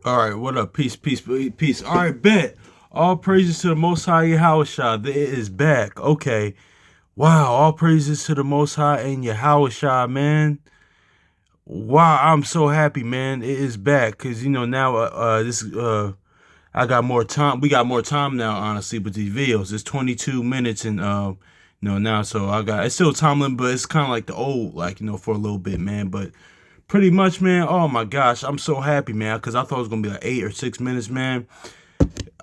All right, what up? Peace, peace, peace. All right, bet. All praises to the Most High Yahushua. It is back. Okay. Wow. All praises to the Most High and Yahushua, man. Wow, I'm so happy, man. It is back because now this I got more time. We got more time now, honestly, with these videos. It's 22 minutes and now so I got it's still time limit, but it's kind of like the old for a little bit, man. But pretty much, man. Oh my gosh, I'm so happy, man, because I thought it was gonna be like 8 or 6 minutes, man.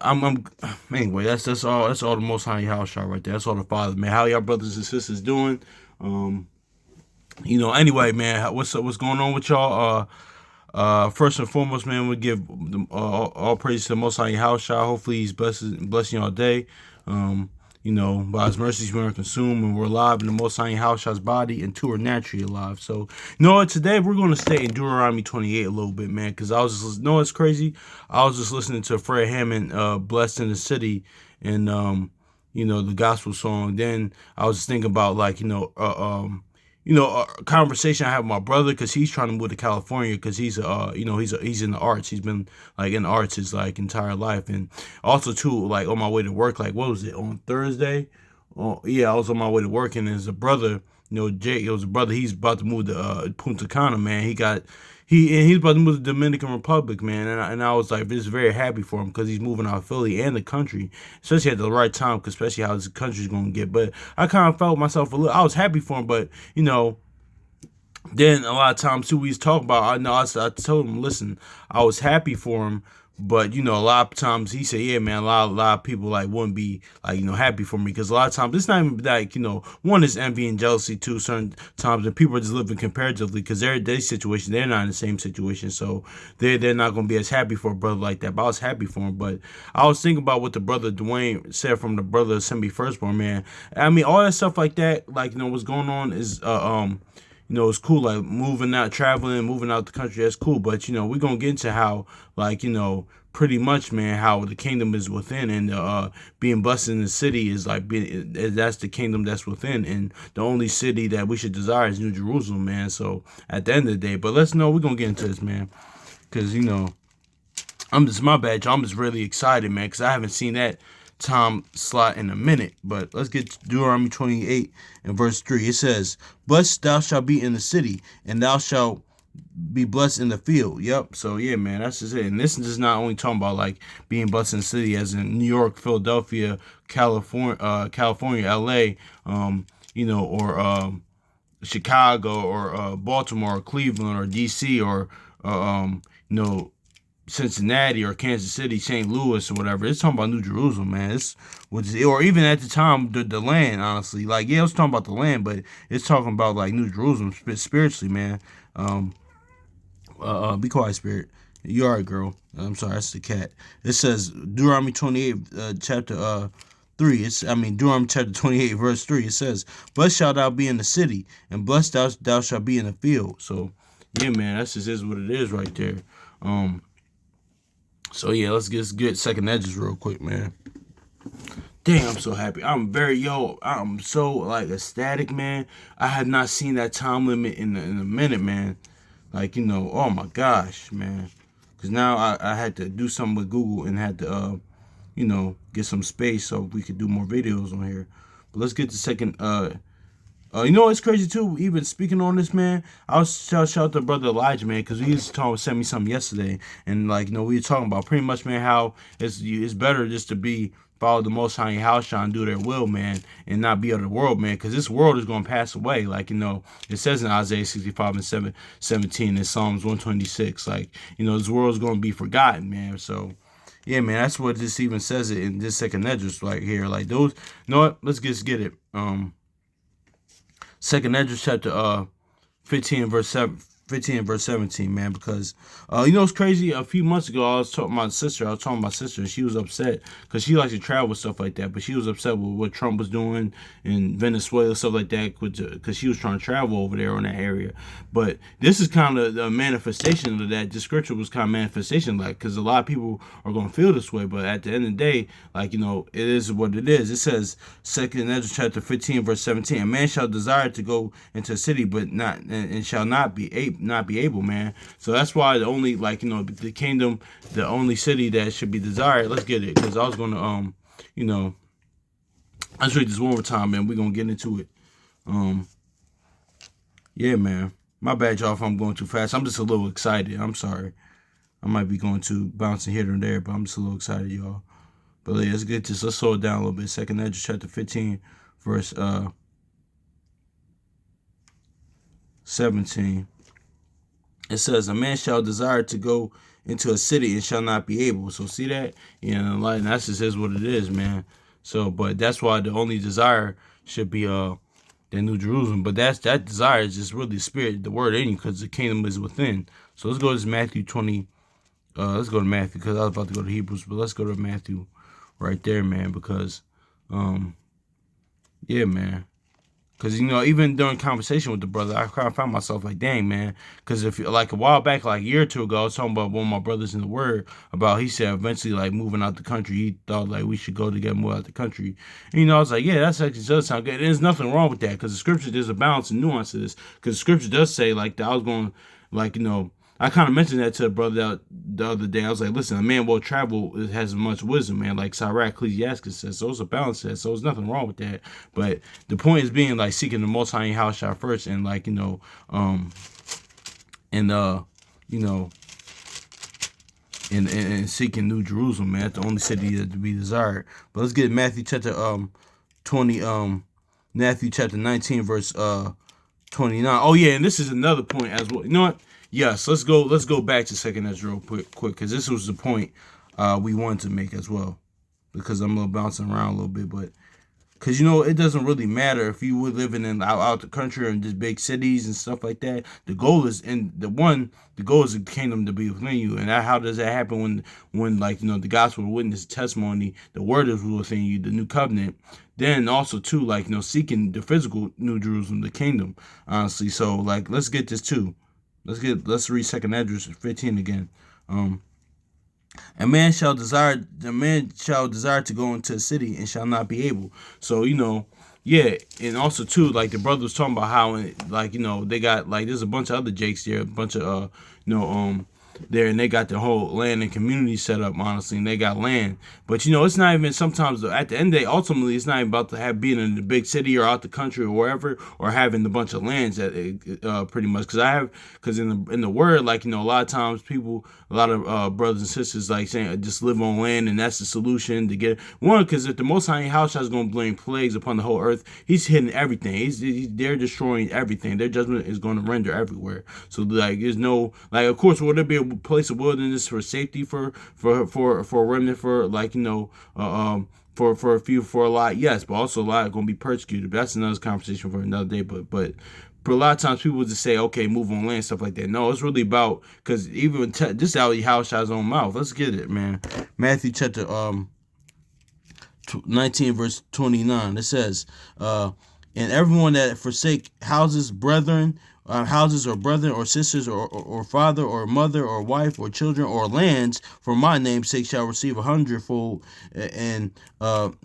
I'm anyway. That's all the Most High House shot right there. That's all the Father, man. How y'all brothers and sisters doing? Um, Anyway, man. What's going on with y'all? First and foremost, man, we give all praise to the Most High House shot. Hopefully, He's blessing y'all day. Um, by His mercies we are consumed and we're alive in the Most High House shot's body, and two are naturally alive. So, today we're going to stay in Deuteronomy 28 a little bit, man, because I was just, it's crazy. I was just listening to Fred Hammond, "Blessed in the City," and the gospel song. Then I was thinking about a conversation I have with my brother because he's trying to move to California because he's in the arts. He's been like in the arts his like entire life, and also too like on my way to work. Like what was it on Thursday? Oh yeah, I was on my way to work, and there's a brother. Jake. It was a brother. He's about to move to Punta Cana, man. He's about to move to the Dominican Republic, man. And I was like, just very happy for him because he's moving out of Philly and the country, especially at the right time, because especially how this country's going to get. But I kind of felt myself a little. I was happy for him, but then a lot of times too, we was talking about. I told him, listen, I was happy for him, but a lot of times he said, yeah, man, a lot of people like wouldn't be like happy for me because a lot of times it's not even like one is envy and jealousy too. Certain times and people are just living comparatively because their situation, they're not in the same situation, so they're not gonna be as happy for a brother like that. But I was happy for him. But I was thinking about what the brother Dwayne said from the brother semi firstborn, man. I mean, all that stuff like that, like what's going on is it's cool, like moving out, traveling, moving out the country. That's cool, but we're gonna get into how, like, pretty much, man, how the kingdom is within, and being blessed in the city is like that's the kingdom that's within, and the only city that we should desire is New Jerusalem, man. So at the end of the day, but let's know we're gonna get into this, man, because I'm just my bad, y'all. I'm just really excited, man, because I haven't seen that time slot in a minute. But let's get to Deuteronomy 28 and verse 3. It says, "Blessed thou shalt be in the city, and thou shalt be blessed in the field." Yep. So yeah, man, that's just it. And this is just not only talking about like being blessed in the city, as in New York, Philadelphia, California, LA, or Chicago, or Baltimore, or Cleveland, or DC, or you know, Cincinnati or Kansas City, St. Louis or whatever. It's talking about New Jerusalem, man. Or even at the time the land, honestly. Like yeah, it's talking about the land, but it's talking about like New Jerusalem spiritually, man. Be quiet, spirit. You alright, girl. I'm sorry, that's the cat. It says Deuteronomy 28, chapter 3. Deuteronomy chapter 28, verse 3. It says, "Blessed shalt thou be in the city, and blessed thou shalt be in the field." So yeah, man, that's just is what it is right there. So yeah, let's get second edges real quick, man. Dang, I'm so happy. I'm so like ecstatic, man. I have not seen that time limit in a minute, man. Like, oh my gosh, man. Because now I had to do something with Google and had to, get some space so we could do more videos on here. But let's get to second, it's crazy too. Even speaking on this, man, I was shout out to brother Elijah, man, because he sent me something yesterday, and like we were talking about pretty much, man, how it's better just to be follow the Most High house, and do their will, man, and not be of the world, man, because this world is gonna pass away. Like it says in Isaiah 65 and 17 and Psalms 126, like this world is gonna be forgotten, man. So. Yeah, man, that's what this even says it in this second address right here. Like those, you know what? Let's just get it. Second Ezra chapter 15 verse 7, 15 and verse 17, man, because it's crazy. A few months ago I was talking to my sister, and she was upset because she likes to travel and stuff like that, but she was upset with what Trump was doing in Venezuela, stuff like that, because she was trying to travel over there in that area. But this is kind of the manifestation of that. The scripture was kind of manifestation, like, because a lot of people are going to feel this way, but at the end of the day, like, it is what it is. It says, Second Ezra chapter 15 verse 17, "A man shall desire to go into a city, but not, and shall not be able, not be able, man. So that's why the only, like, the kingdom, the only city that should be desired. Let's get it, because I was gonna you know, let's read this one more time, man. We're gonna get into it. Yeah, man. My bad, y'all, if I'm going too fast. I'm just a little excited. I'm sorry. I might be going too bouncing here and there, but I'm just a little excited, y'all. But yeah, let's get this. Let's slow it down a little bit. Second Ezra chapter 15, verse 17. It says, "A man shall desire to go into a city and shall not be able." So see that? Like, that's just is what it is, man. So, but that's why the only desire should be the New Jerusalem. But that desire is just really the spirit, the word in you, because the kingdom is within. So let's go to Matthew 20. Let's go to Matthew, because I was about to go to Hebrews, but let's go to Matthew right there, man, because yeah, man. Because, even during conversation with the brother, I kind of found myself like, dang, man. Because if, like, a while back, like a year or two ago, I was talking about one of my brothers in the Word about, he said, eventually, like, moving out the country. He thought, like, we should go together, move out the country. And, I was like, yeah, that actually does sound good. And there's nothing wrong with that, because the scripture, there's a balance and nuance to this. Because the scripture does say, like, that I was going, like, I kind of mentioned that to a brother the other day. I was like, listen, a man will travel has much wisdom, man, like Sirach Ecclesiastes says. So it's a balance there. So there's nothing wrong with that. But the point is being, like, seeking the Most High house shot first, and, like, and seeking New Jerusalem, man. That's the only city that to be desired. But let's get Matthew chapter 20, Matthew chapter 19, verse 29. Oh yeah, and this is another point as well. You know what? Yes, let's go back to Second Ezra real quick, because this was the point we wanted to make as well. Because I'm bouncing around a little bit, but because it doesn't really matter if you were living in out the country or in just big cities and stuff like that. The goal is the goal is the kingdom to be within you. And how does that happen when like the gospel, witness, testimony, the word is within you, the new covenant. Then also too, like seeking the physical New Jerusalem, the kingdom. Honestly, so like let's get this too. Let's read Second Ezra 15 again. A man shall desire to go into a city and shall not be able. So yeah, and also too, like the brother was talking about how, like they got, like, there's a bunch of other Jakes there, a bunch of there, and they got their whole land and community set up, honestly, and they got land. But it's not even, sometimes at the end of the day, ultimately it's not even about to being in the big city or out the country or wherever, or having a bunch of lands that pretty much, because in the word, like a lot of times people, a lot of brothers and sisters, like saying just live on land and that's the solution to get one. Because if the Most High house is going to bring plagues upon the whole earth, he's hitting everything. They're destroying everything. Their judgment is going to render everywhere. So like there's no, like, of course, will there be a place of wilderness for safety for a remnant, for like for a few, for a lot, yes, but also a lot are going to be persecuted. But that's another conversation for another day. But a lot of times people just say, okay, move on land, stuff like that. No, it's really about, because even this out of Yahushua's own mouth. Let's get it, man. Matthew chapter 19, verse 29. It says, and everyone that forsake houses, houses or brethren or sisters or father or mother or wife or children or lands for my name's sake shall receive 100-fold and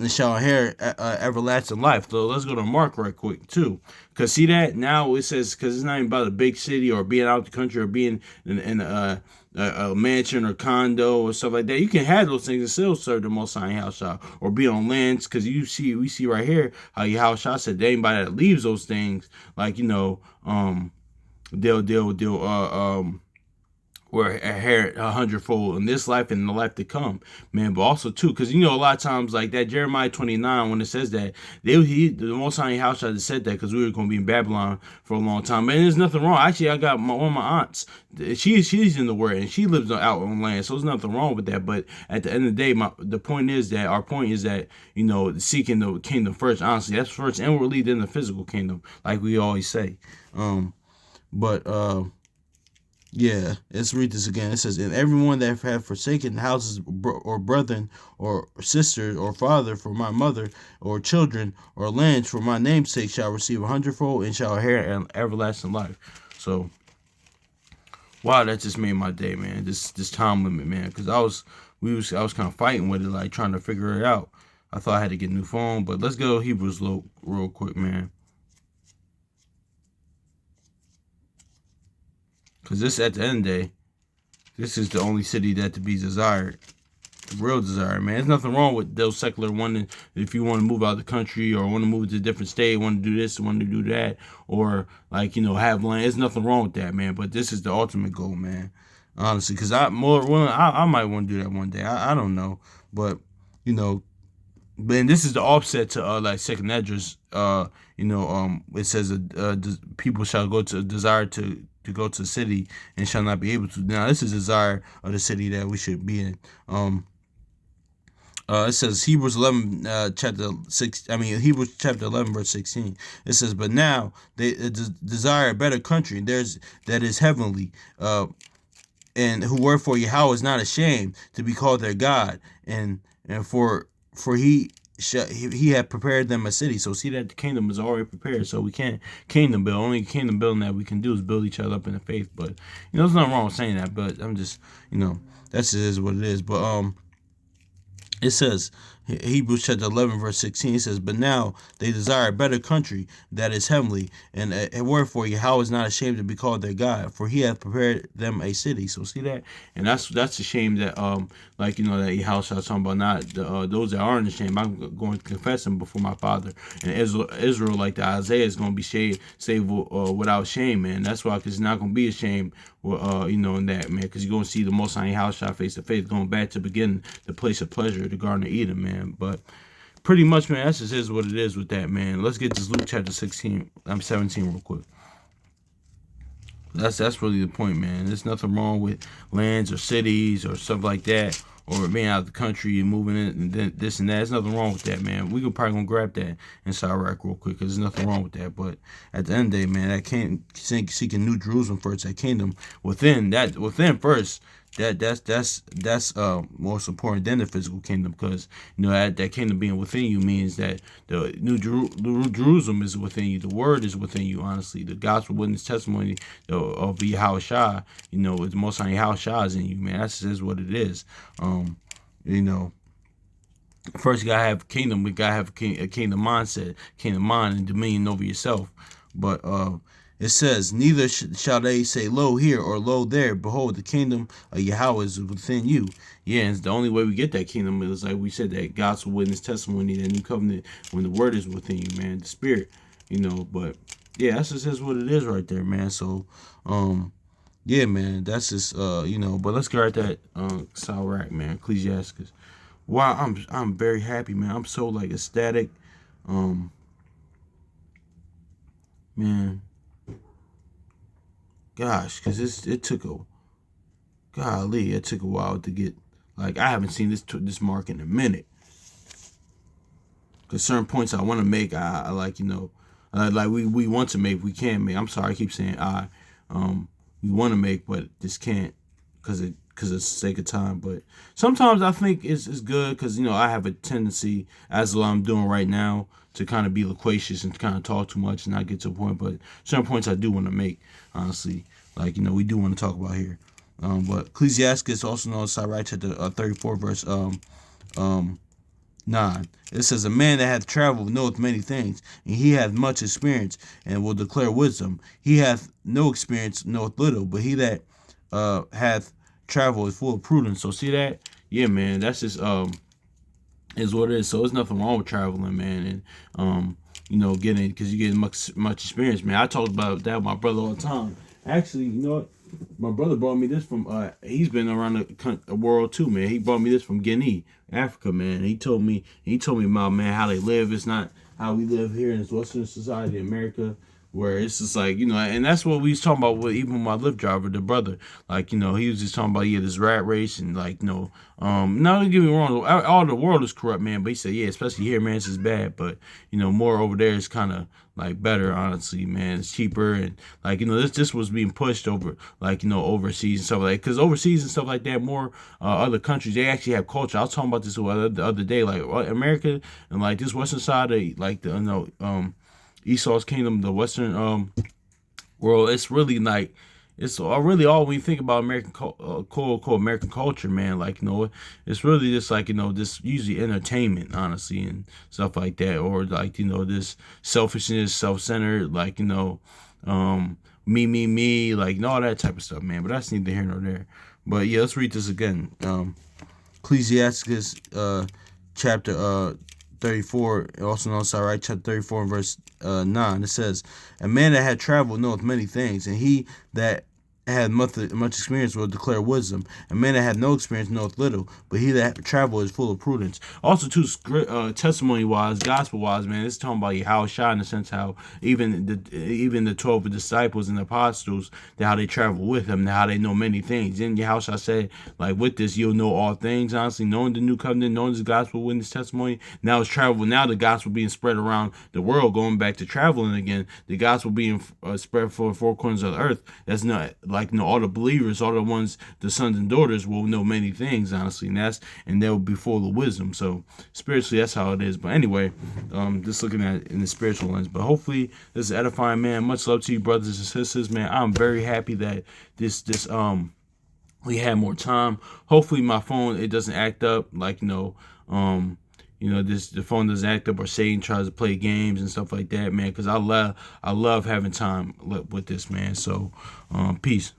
shall inherit everlasting life. So let's go to Mark right quick too, because see that now it says, because it's not even about a big city or being out the country or being in a mansion or condo or stuff like that. You can have those things and still serve the Most High house shop, or be on lands, because we see right here how Yahushua said that anybody that leaves those things, like they'll or inherit 100-fold in this life and in the life to come, man. But also too, because a lot of times, like that Jeremiah 29, when it says that the Most High house had said that because we were going to be in Babylon for a long time, and there's nothing wrong. Actually, I got one of my aunts. She's in the word and she lives out on land, so there's nothing wrong with that. But at the end of the day, our point is that seeking the kingdom first. Honestly, that's first inwardly, then the physical kingdom, like we always say. Yeah, let's read this again. It says, and everyone that have forsaken houses or brethren or sisters or father for my mother or children or lands for my name's sake shall receive 100-fold and shall inherit an everlasting life. So, wow, that just made my day, man. This time limit, man, because I was kind of fighting with it, like trying to figure it out. I thought I had to get a new phone, but let's go Hebrews real quick, man. Because this, at the end of the day, this is the only city that to be desired. Real desire, man. There's nothing wrong with those secular wanting, if you want to move out of the country or want to move to a different state, want to do this, want to do that, or like, have land. There's nothing wrong with that, man. But this is the ultimate goal, man. Honestly, because I might want to do that one day. I don't know, but you know, but this is the offset to like Second Esdras. It says people shall go to desire to go to the city and shall not be able to. Now this is desire of the city that we should be in. It says Hebrews 11, chapter 6. I mean Hebrews chapter 11, verse 16. It says, "But now they desire a better country. That is heavenly. And who wherefore Yahweh is not ashamed to be called their God, and for he had prepared them a city." So see that the kingdom is already prepared. So we can't kingdom build. Only kingdom building that we can do is build each other up in the faith. But there's nothing wrong with saying that. But I'm just that's is what it is. But it says, Hebrews chapter 11, verse 16, it says, "But now they desire a better country that is heavenly, and wherefore Yahweh is not ashamed to be called their God, for he hath prepared them a city." So see that? And that's a shame that, that Yahweh is talking about, not those that aren't ashamed. I'm going to confess them before my Father. And Israel, like the Isaiah, is going to be saved without shame, man. That's why, because it's not going to be ashamed, in that, man, because you're going to see the Most High Yahweh face to face, going back to begin the place of pleasure, the Garden of Eden, man. But pretty much, man, that's just is what it is with that, man. Let's get this Luke chapter 17 real quick. That's really the point, man. There's nothing wrong with lands or cities or stuff like that, or being out of the country and moving in and then this and that. There's nothing wrong with that, man. We could probably gonna grab that inside Iraq real quick, because there's nothing wrong with that. But at the end of the day, man, that can't seeking New Jerusalem first, that kingdom within first. That's most important than the physical kingdom, because that kingdom being within you means that the New Jerusalem is within you, the word is within you. Honestly, the gospel witness testimony of Yahweh Shai, the Most High Yahweh Shai is in you, man. That's just what it is. First you gotta have kingdom. We gotta have a kingdom mindset, kingdom mind, and dominion over yourself. But it says, "Neither shall they say, Lo here, or Lo there. Behold, the kingdom of Yahweh is within you." Yeah, and it's the only way we get that kingdom is, like we said, that gospel witness testimony, that new covenant, when the word is within you, man, the spirit, But yeah, that's just what it is right there, man. So, yeah, man, that's just But let's get right that Sirach, man, Ecclesiastes. Wow, I'm very happy, man. I'm so like ecstatic, man. Gosh, because it took a while to get, like, I haven't seen this mark in a minute. Because certain points I want to make, I like, like we want to make, we can't make. I'm sorry, I keep saying we want to make, but just can't, because of the sake of time. But sometimes I think it's good, because I have a tendency, as what I'm doing right now, to kind of be loquacious and kind of talk too much and not get to a point. But certain points I do want to make, honestly, like we do want to talk about here. But Ecclesiastes, also known as Sirach chapter 34, verse 9. It says, "A man that hath traveled knoweth many things, and he hath much experience, and will declare wisdom. He hath no experience, knoweth little, but he that hath traveled is full of prudence." So see that? Yeah, man, that's just is what it is. So there's nothing wrong with traveling, man, and getting, because you get much experience, man. I talk about that with my brother all the time. Actually, what? My brother brought me this from, he's been around the world too, man. He brought me this from Guinea, Africa, man. He told me about, man, how they live. It's not how we live here in this Western society, America, where it's just like, and that's what we was talking about with even my Lyft driver, the brother. Like, he was just talking about, this rat race, and like, no, don't get me wrong, all the world is corrupt, man. But he said, yeah, especially here, man, it's just bad. But, more over there is kind of like better, honestly, man. It's cheaper, and like, this was being pushed over, like, overseas and stuff like that. Because overseas and stuff like that, more other countries, they actually have culture. I was talking about this the other day, like America and like this western side of, like, the Esau's kingdom, the Western world. It's really like, it's really all when you think about American American culture, man. Like, it's really just like, this usually entertainment, honestly, and stuff like that, or like, this selfishness, self-centered, like, me, like, and all that type of stuff, man. But that's neither here nor there. But yeah, let's read this again. Ecclesiasticus chapter 34, also known as chapter 34 and verse 9. It says, "A man that had traveled knoweth many things, and he that had much experience will declare wisdom. A man that had no experience knoweth little, but he that traveled is full of prudence." Also, too, testimony wise, gospel wise, man, it's talking about Yahushua in the sense how even the 12 disciples and the apostles, how they travel with him, how they know many things. And Yahushua said, like, with this you'll know all things. Honestly, knowing the new covenant, knowing the gospel, witness testimony. Now it's travel. Now the gospel being spread around the world, going back to traveling again. The gospel being spread for the four corners of the earth. That's not like, all the believers, all the ones, the sons and daughters will know many things, honestly, and they'll be full of wisdom. So spiritually, that's how it is. But anyway, just looking at it in the spiritual lens. But hopefully, this is edifying, man. Much love to you, brothers and sisters, man. I'm very happy that this we had more time. Hopefully, my phone, it doesn't act up like the phone doesn't act up, or Satan tries to play games and stuff like that, man. Because I love having time with this, man. So, peace.